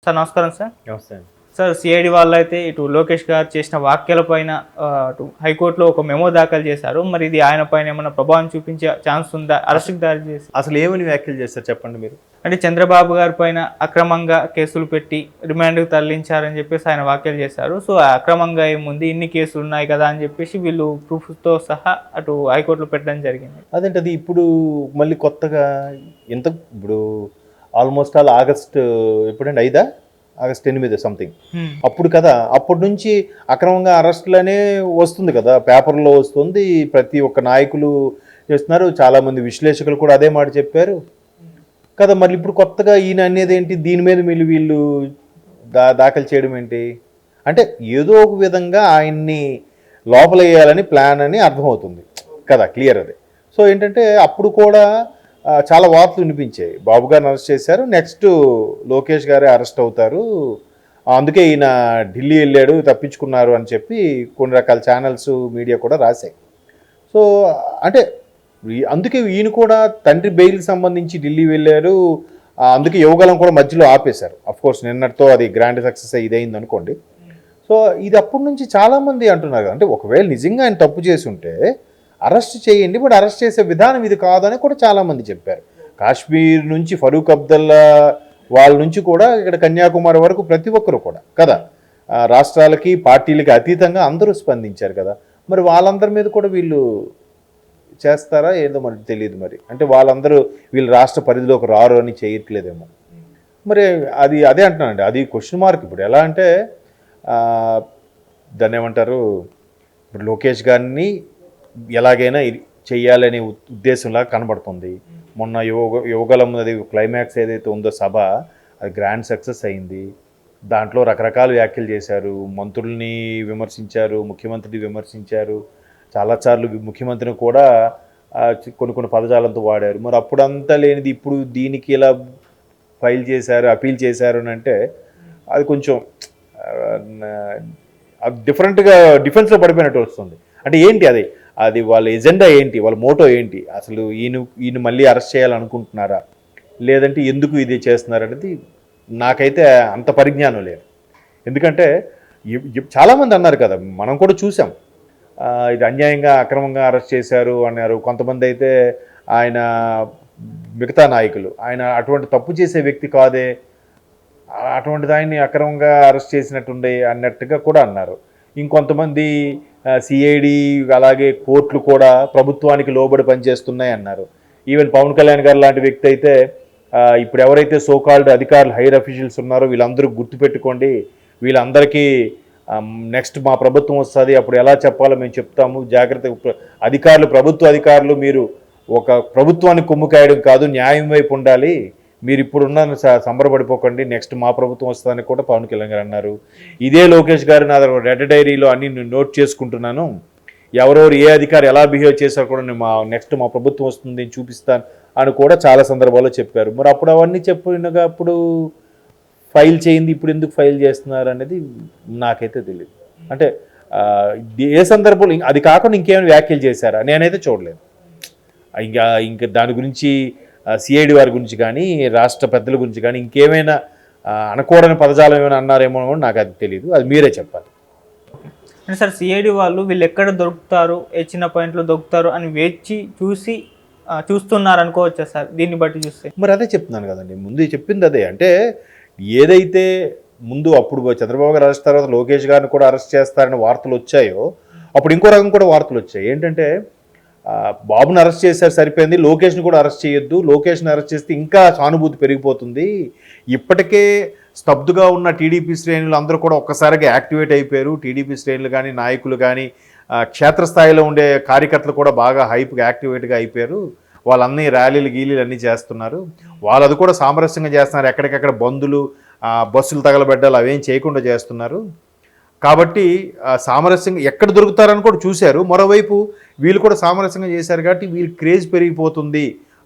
Sir నమస్కారం sir. నమస్తే. Sir CID వాళ్ళు అయితే ఇటు లోకేష్ గారు చేసిన వ్యాఖ్యల పైన అటు హైకోర్టులో ఒక మెమో దాఖలు చేశారు. మరి ఇది ఆయన పైన ఏమైనా ప్రభావం చూపించే ఛాన్స్ ఉందా? అరెస్ట్కి దారి చేసి అసలు ఏమని వ్యాఖ్యలు చేస్తారు చెప్పండి మీరు? అంటే చంద్రబాబు గారి పైన అక్రమంగా కేసులు పెట్టి రిమాండ్కి తరలించారని చెప్పేసి ఆయన వ్యాఖ్యలు చేశారు. సో అక్రమంగా ఏముంది, ఇన్ని కేసులు ఉన్నాయి కదా అని చెప్పేసి వీళ్ళు ప్రూఫ్తో సహా అటు హైకోర్టులో పెట్టడం జరిగింది. అదేంటది ఇప్పుడు మళ్ళీ కొత్తగా ఇప్పుడు ఆల్మోస్ట్ ఆగస్ట్ ఎప్పుడండి 5 ఆగస్ట్ 8 సంథింగ్ అప్పుడు కదా, అప్పటి నుంచి అక్రమంగా అరెస్టులనే వస్తుంది కదా, పేపర్లో వస్తుంది, ప్రతి ఒక్క నాయకులు చేస్తున్నారు, చాలామంది విశ్లేషకులు కూడా అదే మాట చెప్పారు కదా. మళ్ళీ ఇప్పుడు కొత్తగా ఈయన అనేది ఏంటి, దీని మీద వీళ్ళు దాఖలు చేయడం ఏంటి అంటే ఏదో ఒక విధంగా ఆయన్ని లోపల వేయాలని ప్లాన్ అని అర్థమవుతుంది కదా, క్లియర్ అది. సో ఏంటంటే అప్పుడు కూడా చాలా వార్తలు వినిపించాయి, బాబు గారిని అరెస్ట్ చేశారు, నెక్స్ట్ లోకేష్ గారే అరెస్ట్ అవుతారు, అందుకే ఈయన ఢిల్లీ వెళ్ళాడు, తప్పించుకున్నారు అని చెప్పి కొన్ని రకాల ఛానల్స్ మీడియా కూడా రాశాయి. సో అంటే అందుకే ఈయన కూడా తండ్రి బెయిల్కి సంబంధించి ఢిల్లీ వెళ్ళారు, అందుకే యువగలం కూడా మధ్యలో ఆపేశారు. అఫ్కోర్స్ నిన్నటితో అది గ్రాండ్ సక్సెస్ ఇదైంది అనుకోండి. సో ఇది అప్పటి నుంచి చాలామంది అంటున్నారు అంటే ఒకవేళ నిజంగా ఆయన తప్పు చేసి ఉంటే అరెస్ట్ చేయండి, బట్ అరెస్ట్ చేసే విధానం ఇది కాదని కూడా చాలామంది చెప్పారు. కాశ్మీర్ నుంచి ఫరూక్ అబ్దుల్లా వాళ్ళ నుంచి కూడా ఇక్కడ కన్యాకుమారి వరకు ప్రతి ఒక్కరు కూడా కదా, రాష్ట్రాలకి పార్టీలకి అతీతంగా అందరూ స్పందించారు కదా. మరి వాళ్ళందరి మీద కూడా వీళ్ళు చేస్తారా ఏదో మరి తెలియదు. మరి అంటే వాళ్ళందరూ వీళ్ళు రాష్ట్ర పరిధిలోకి రారు అని చేయట్లేదేమో మరి, అదే అంటున్నానండి, అది క్వశ్చన్ మార్క్. ఇప్పుడు ఎలా అంటే దాన్ని ఏమంటారు, ఇప్పుడు లోకేష్ గారిని ఎలాగైనా చెయ్యాలనే ఉద్దేశంలా కనబడుతుంది. మొన్న యువగలం అది క్లైమాక్స్ ఏదైతే ఉందో సభ, అది గ్రాండ్ సక్సెస్ అయింది. దాంట్లో రకరకాల వ్యాఖ్యలు చేశారు, మంత్రుల్ని విమర్శించారు, ముఖ్యమంత్రిని విమర్శించారు, చాలాసార్లు ముఖ్యమంత్రిని కూడా కొన్ని పదజాలంతో వాడారు. మరి అప్పుడంతా లేనిది ఇప్పుడు దీనికి ఇలా అపీల్ చేశారు అని అంటే అది కొంచెం డిఫెన్స్లో పడిపోయినట్టు వస్తుంది. అంటే ఏంటి అది వాళ్ళ ఎజెండా ఏంటి, వాళ్ళ మోటో ఏంటి, అసలు ఈయన మళ్ళీ అరెస్ట్ చేయాలనుకుంటున్నారా, లేదంటే ఎందుకు ఇది చేస్తున్నారనేది నాకైతే అంత పరిజ్ఞానం లేదు. ఎందుకంటే చాలామంది అన్నారు కదా, మనం కూడా చూసాం, ఇది అన్యాయంగా అక్రమంగా అరెస్ట్ చేశారు అన్నారు. కొంతమంది అయితే ఆయన మిగతా నాయకులు ఆయన అటువంటి తప్పు చేసే వ్యక్తి కాదే, అటువంటిది ఆయన్ని అక్రమంగా అరెస్ట్ చేసినట్టుండే అన్నట్టుగా కూడా అన్నారు. ఇంకొంతమంది సిఐడి అలాగే కోర్టులు కూడా ప్రభుత్వానికి లోబడి పనిచేస్తున్నాయి అన్నారు. ఈవెన్ పవన్ కళ్యాణ్ గారు లాంటి వ్యక్తి అయితే ఇప్పుడు ఎవరైతే సోకాల్డ్ అధికారులు హైర్ అఫీషియల్స్ ఉన్నారో వీళ్ళందరూ గుర్తుపెట్టుకోండి, వీళ్ళందరికీ నెక్స్ట్ మా ప్రభుత్వం వస్తుంది, అప్పుడు ఎలా చెప్పాలో మేము చెప్తాము, జాగ్రత్త ప్రభుత్వ అధికారులు మీరు ఒక ప్రభుత్వాన్ని కొమ్ము కాయడం కాదు, న్యాయం వైపు ఉండాలి, మీరు ఇప్పుడున్న సంబరపడిపోకండి, నెక్స్ట్ మా ప్రభుత్వం వస్తుందని కూడా పవన్ కళ్యాణ్ గారు అన్నారు. ఇదే లోకేష్ గారు నా రెడ్ డైరీలో అన్ని నోట్ చేసుకుంటున్నాను, ఎవరెవరు ఏ అధికారి ఎలా బిహేవ్ చేశారో కూడా నేను నెక్స్ట్ మా ప్రభుత్వం వస్తుంది అని చూపిస్తాను అని కూడా చాలా సందర్భాల్లో చెప్పారు. మరి అప్పుడు అవన్నీ చెప్పినగా అప్పుడు ఫైల్ చేయింది, ఇప్పుడు ఎందుకు ఫైల్ చేస్తున్నారు అనేది నాకైతే తెలియదు. అంటే ఏ సందర్భంలో అది కాకుండా ఇంకేమైనా వ్యాఖ్యలు చేశారా నేనైతే చూడలేదు. ఇంకా దాని గురించి సిఐడి వారి గురించి కానీ రాష్ట్ర పెద్దల గురించి కానీ ఇంకేమైనా అనకూడని పదజాలం ఏమైనా అన్నారేమో నాకు అది తెలియదు, అది మీరే చెప్పాలి. అంటే సార్ సిఐడి వాళ్ళు వీళ్ళు ఎక్కడ దొరుకుతారు, ఏ చిన్న పాయింట్లో దొరుకుతారు అని వేచి చూస్తున్నారు అనుకోవచ్చా సార్ దీన్ని బట్టి చూస్తే? మరి అదే చెప్తున్నాను కదండి, ముందు చెప్పింది అదే. అంటే ఏదైతే ముందు అప్పుడు చంద్రబాబు గారు అరెస్ట్ తర్వాత లోకేష్ గారిని కూడా అరెస్ట్ చేస్తారని వార్తలు వచ్చాయో, అప్పుడు ఇంకో రకం కూడా వార్తలు వచ్చాయి. ఏంటంటే బాబుని అరెస్ట్ చేశారు సరిపోయింది, లోకేష్ని కూడా అరెస్ట్ చేయొద్దు, లోకేష్ని అరెస్ట్ చేస్తే ఇంకా సానుభూతి పెరిగిపోతుంది, ఇప్పటికే స్తబ్దుగా ఉన్న టీడీపీ శ్రేణులు అందరూ కూడా ఒక్కసారిగా యాక్టివేట్ అయిపోయారు, టీడీపీ శ్రేణులు కానీ నాయకులు కానీ క్షేత్రస్థాయిలో ఉండే కార్యకర్తలు కూడా బాగా హైప్గా యాక్టివేట్గా అయిపోయారు, వాళ్ళన్నీ ర్యాలీలు గీలీలు అన్నీ చేస్తున్నారు, వాళ్ళు అది కూడా సామరస్యంగా చేస్తున్నారు, ఎక్కడికెక్కడ బంధులు బస్సులు తగలబెట్టాలి అవేం చేయకుండా చేస్తున్నారు. కాబట్టి సామరస్యంగా ఎక్కడ దొరుకుతారని కూడా చూశారు. మరోవైపు వీళ్ళు కూడా సామరస్యంగా చేశారు కాబట్టి వీళ్ళు క్రేజ్ పెరిగిపోతుంది,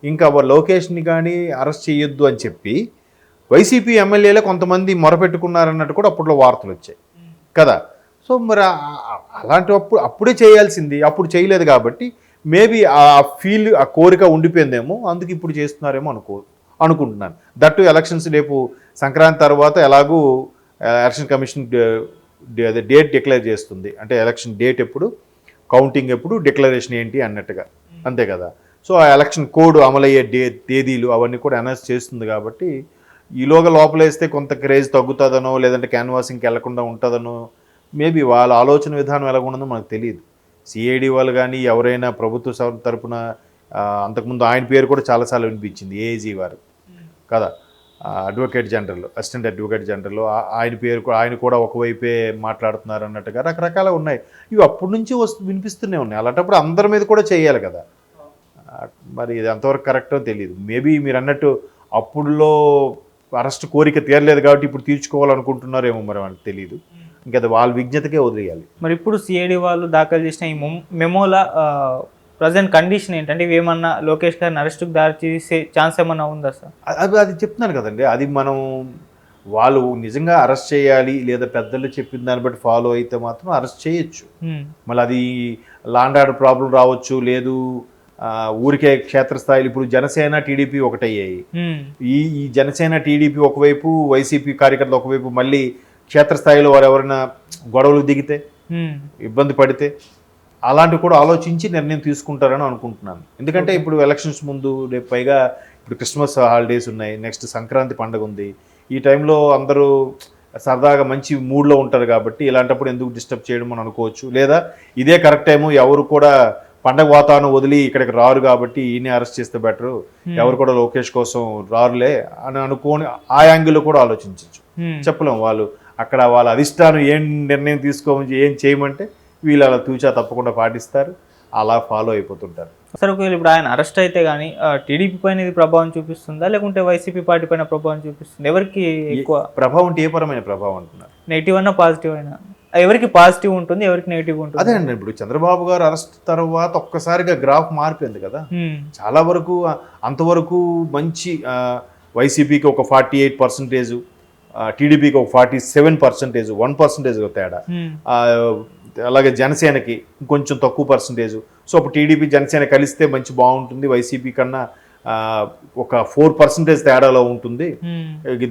ఇంకా లోకేష్ని కానీ అరెస్ట్ చేయొద్దు అని చెప్పి వైసీపీ ఎమ్మెల్యేలే కొంతమంది మొరపెట్టుకున్నారన్నట్టు కూడా అప్పట్లో వార్తలు వచ్చాయి కదా. సో మరి అప్పుడే చేయాల్సింది, అప్పుడు చేయలేదు కాబట్టి మేబీ ఆ కోరిక ఉండిపోయిందేమో, అందుకు ఇప్పుడు చేస్తున్నారేమో అనుకుంటున్నాను. దట్టు ఎలక్షన్స్ రేపు సంక్రాంతి తర్వాత ఎలాగూ ఎలక్షన్ కమిషన్ డేట్ డిక్లేర్ చేస్తుంది. అంటే ఎలక్షన్ డేట్ ఎప్పుడు, కౌంటింగ్ ఎప్పుడు, డిక్లరేషన్ ఏంటి అన్నట్టుగా, అంతే కదా. సో ఆ ఎలక్షన్ కోడ్ అమలయ్యే తేదీలు అవన్నీ కూడా అనౌన్స్ చేస్తుంది కాబట్టి ఈలోగా లోపలేస్తే కొంత క్రేజ్ తగ్గుతుందనో లేదంటే క్యాన్వాసింగ్కి వెళ్లకుండా ఉంటుందనో, మేబీ వాళ్ళ ఆలోచన విధానం ఎలా ఉండదో మనకు తెలియదు. సిఐడి వాళ్ళు కానీ ఎవరైనా ప్రభుత్వ తరపున అంతకుముందు ఆయన పేరు కూడా చాలాసార్లు వినిపించింది, ఏఐజీ వారు కదా, advocate general, assistant advocate general, ఆయన పేరు ఆయన కూడా ఒకవైపే మాట్లాడుతున్నారు అన్నట్టుగా రకరకాల ఉన్నాయి. ఇవి అప్పటి నుంచి వినిపిస్తూనే ఉన్నాయి. అలాంటప్పుడు అందరి మీద కూడా చేయాలి కదా. మరి ఇది ఎంతవరకు కరెక్టో తెలియదు. మేబీ మీరు అన్నట్టు అప్పుడులో అరెస్ట్ కోరిక తీరలేదు కాబట్టి ఇప్పుడు తీర్చుకోవాలనుకుంటున్నారేమో, మరి మనకు తెలియదు. ఇంకా అది వాళ్ళ విజ్ఞతకే వదిలేయాలి. మరి ఇప్పుడు సిఐడి వాళ్ళు దాఖలు చేసిన ఈ మెమోల ప్రజెంట్ కండిషన్ ఏంటంటే ఏమన్నా లోకేష్ గారిని అరెస్ట్కి దారి తీసే ఛాన్స్ ఏమన్నా ఉందా సార్? అది చెప్తున్నాను కదండి. అది మనం వాళ్ళు నిజంగా అరెస్ట్ చేయాలి లేదా పెద్దలు చెప్పిన దాన్ని బట్టి ఫాలో అయితే మాత్రం అరెస్ట్ చేయొచ్చు. మళ్ళీ అది లాండ్ ఆర్డర్ ప్రాబ్లం రావచ్చు, లేదు ఊరికే క్షేత్రస్థాయిలో ఇప్పుడు జనసేన టీడీపీ ఒకటయ్యాయి. ఈ జనసేన టీడీపీ ఒకవైపు, వైసీపీ కార్యకర్తలు ఒకవైపు, మళ్ళీ క్షేత్రస్థాయిలో వారు ఎవరైనా గొడవలు దిగితే, ఇబ్బంది పడితే అలాంటివి కూడా ఆలోచించి నిర్ణయం తీసుకుంటారని అనుకుంటున్నాను. ఎందుకంటే ఇప్పుడు ఎలక్షన్స్ ముందు రేపు పైగా ఇప్పుడు క్రిస్మస్ హాలిడేస్ ఉన్నాయి, నెక్స్ట్ సంక్రాంతి పండుగ ఉంది. ఈ టైంలో అందరూ సరదాగా మంచి మూడ్లో ఉంటారు కాబట్టి ఇలాంటప్పుడు ఎందుకు డిస్టర్బ్ చేయడం అని అనుకోవచ్చు. లేదా ఇదే కరెక్ట్ టైము, ఎవరు కూడా పండగ వాతావరణం వదిలి ఇక్కడికి రారు కాబట్టి ఈయనే అరెస్ట్ చేస్తే బెటరు, ఎవరు కూడా లోకేష్ కోసం రారులే అని అనుకోని ఆ యాంగిల్లో కూడా ఆలోచించవచ్చు. చెప్పలేము. వాళ్ళు అక్కడ వాళ్ళ అధిష్టానం ఏం నిర్ణయం తీసుకోమని ఏం చేయమంటే వీళ్ళు అలా తూచా తప్పకుండా పాటిస్తారు, అలా ఫాలో అయిపోతుంటారు. సార్ ఒకవేళ ఇప్పుడు ఆయన అరెస్ట్ అయితే కానీ టీడీపీ పైన ఇది ప్రభావం చూపిస్తుందా, లేకుంటే వైసీపీ పార్టీ పైన ప్రభావం చూపిస్తుంది? ఎవరికి ఎక్కువ ప్రభావం? అంటే ఏ పరమైన ప్రభావం అంటున్నారు? నెగిటివ్ అయినా పాజిటివ్ అయినా? ఎవరికి పాజిటివ్ ఉంటుంది, ఎవరికి నెగిటివ్ ఉంటుంది? అదే అండి, ఇప్పుడు చంద్రబాబు గారు అరెస్ట్ తర్వాత ఒక్కసారిగా గ్రాఫ్ మారిపోయింది కదా. చాలా వరకు అంతవరకు మంచి వైసీపీకి ఒక 48%, టీడీపీకి ఒక 47%, 1% తేడా. అలాగే జనసేనకి ఇంకొంచెం తక్కువ పర్సంటేజ్. సో అప్పుడు టీడీపీ జనసేన కలిస్తే మంచి బాగుంటుంది, వైసీపీ కన్నా ఒక 4% తేడాలో ఉంటుంది,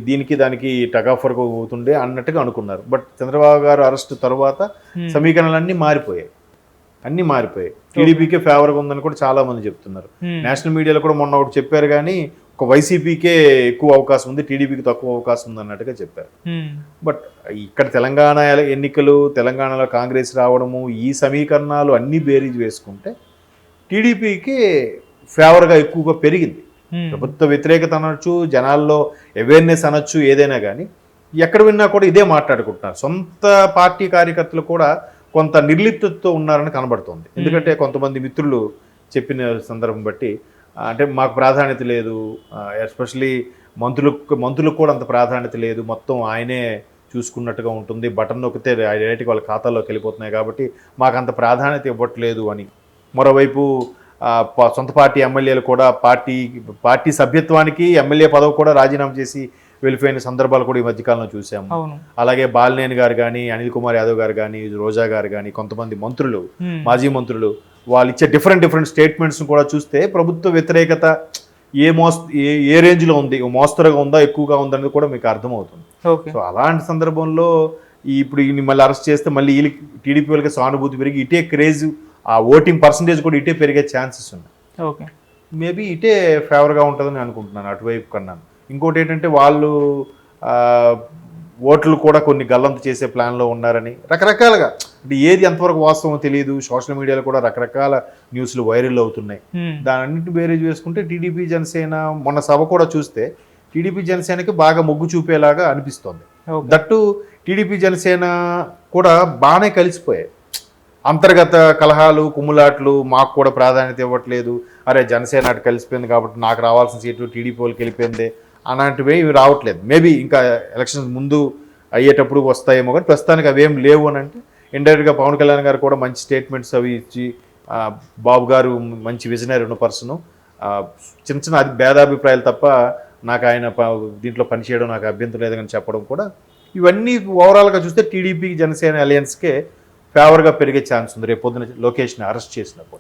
దీనికి దానికి టగాఫర్గా అవుతుండే అన్నట్టుగా అనుకున్నారు. బట్ చంద్రబాబు గారు అరెస్ట్ తర్వాత సమీకరణలన్నీ మారిపోయాయి, అన్నీ మారిపోయాయి. టీడీపీకే ఫేవర్గా ఉందని కూడా చాలా మంది చెప్తున్నారు. నేషనల్ మీడియాలో కూడా మొన్న ఒకటి చెప్పారు, కానీ ఒక వైసీపీకే ఎక్కువ అవకాశం ఉంది, టీడీపీకి తక్కువ అవకాశం ఉంది అన్నట్టుగా చెప్పారు. బట్ ఇక్కడ తెలంగాణ ఎన్నికలు, తెలంగాణలో కాంగ్రెస్ రావడము, ఈ సమీకరణాలు అన్నీ బేరీజ్ వేసుకుంటే టీడీపీకి ఫేవర్గా ఎక్కువగా పెరిగింది. ప్రభుత్వ వ్యతిరేకత అనొచ్చు, జనాల్లో అవేర్నెస్ అనొచ్చు, ఏదైనా కానీ ఎక్కడ విన్నా కూడా ఇదే మాట్లాడుకుంటున్నారు. సొంత పార్టీ కార్యకర్తలు కూడా కొంత నిర్లిప్తతో ఉన్నారని కనబడుతుంది. ఎందుకంటే కొంతమంది మిత్రులు చెప్పిన సందర్భం బట్టి, అంటే మాకు ప్రాధాన్యత లేదు, ఎస్పెషలీ మంత్రులకు కూడా అంత ప్రాధాన్యత లేదు, మొత్తం ఆయనే చూసుకున్నట్టుగా ఉంటుంది, బటన్ నొక్కితే డైరెక్ట్గా వాళ్ళ ఖాతాల్లోకి వెళ్ళిపోతున్నాయి కాబట్టి మాకు అంత ప్రాధాన్యత ఇవ్వట్లేదు అని. మరోవైపు సొంత పార్టీ ఎమ్మెల్యేలు కూడా పార్టీ సభ్యత్వానికి ఎమ్మెల్యే పదవి కూడా రాజీనామా చేసి వెళ్ళిపోయిన సందర్భాలు కూడా ఈ మధ్యకాలంలో చూసాము. అలాగే బాలినేని గారు కానీ, అనిల్ కుమార్ యాదవ్ గారు కానీ, రోజా గారు కానీ, కొంతమంది మంత్రులు, మాజీ మంత్రులు, వాళ్ళు ఇచ్చే డిఫరెంట్ స్టేట్మెంట్స్ కూడా చూస్తే ప్రభుత్వ వ్యతిరేకత ఏ రేంజ్లో ఉంది, మోస్తరుగా ఉందా, ఎక్కువగా ఉందనేది కూడా మీకు అర్థమవుతుంది. సో అలాంటి సందర్భంలో ఇప్పుడు మళ్ళీ అరెస్ట్ చేస్తే మళ్ళీ వీళ్ళకి టీడీపీ వాళ్ళకి సానుభూతి పెరిగి ఇటే క్రేజ్, ఆ ఓటింగ్ పర్సంటేజ్ కూడా ఇటే పెరిగే ఛాన్సెస్ ఉన్నాయి. మేబీ ఇటే ఫేవర్గా ఉంటుందని అనుకుంటున్నాను, అటువైపు కన్నా. ఇంకోటి ఏంటంటే వాళ్ళు ఓట్లు కూడా కొన్ని గల్లంత చేసే ప్లాన్లో ఉన్నారని రకరకాలుగా, అంటే ఏది ఎంతవరకు వాస్తవం తెలియదు. సోషల్ మీడియాలో కూడా రకరకాల న్యూస్లు వైరల్ అవుతున్నాయి. దాని అన్నింటిని బేరేజ్ వేసుకుంటే టీడీపీ జనసేన మొన్న సభ కూడా చూస్తే టీడీపీ జనసేనకి బాగా మొగ్గు చూపేలాగా అనిపిస్తోంది. దట్టు టీడీపీ జనసేన కూడా బాగానే కలిసిపోయాయి. అంతర్గత కలహాలు, కుమ్ములాట్లు, మాకు కూడా ప్రాధాన్యత ఇవ్వట్లేదు, అరే జనసేన అటు కలిసిపోయింది కాబట్టి నాకు రావాల్సిన సీట్లు టీడీపీ వాళ్ళకి వెళ్ళిపోయింది అలాంటివి ఇవి రావట్లేదు. మేబీ ఇంకా ఎలక్షన్స్ ముందు అయ్యేటప్పుడు వస్తాయేమో, కానీ ప్రస్తుతానికి అవేం లేవు అని అంటే ఇండైరెక్ట్గా పవన్ కళ్యాణ్ గారు కూడా మంచి స్టేట్మెంట్స్ అవి ఇచ్చి, బాబు గారు మంచి విజనరీ ఉన్న పర్సను, చిన్న భేదాభిప్రాయాలు తప్ప నాకు ఆయన దీంట్లో పనిచేయడం నాకు అభ్యంతరం లేదని చెప్పడం కూడా, ఇవన్నీ ఓవరాల్గా చూస్తే టీడీపీ జనసేన అలయన్స్కే ఫేవర్గా పెరిగే ఛాన్స్ ఉంది రేపు పొద్దున లోకేష్ని అరెస్ట్ చేసినప్పుడు.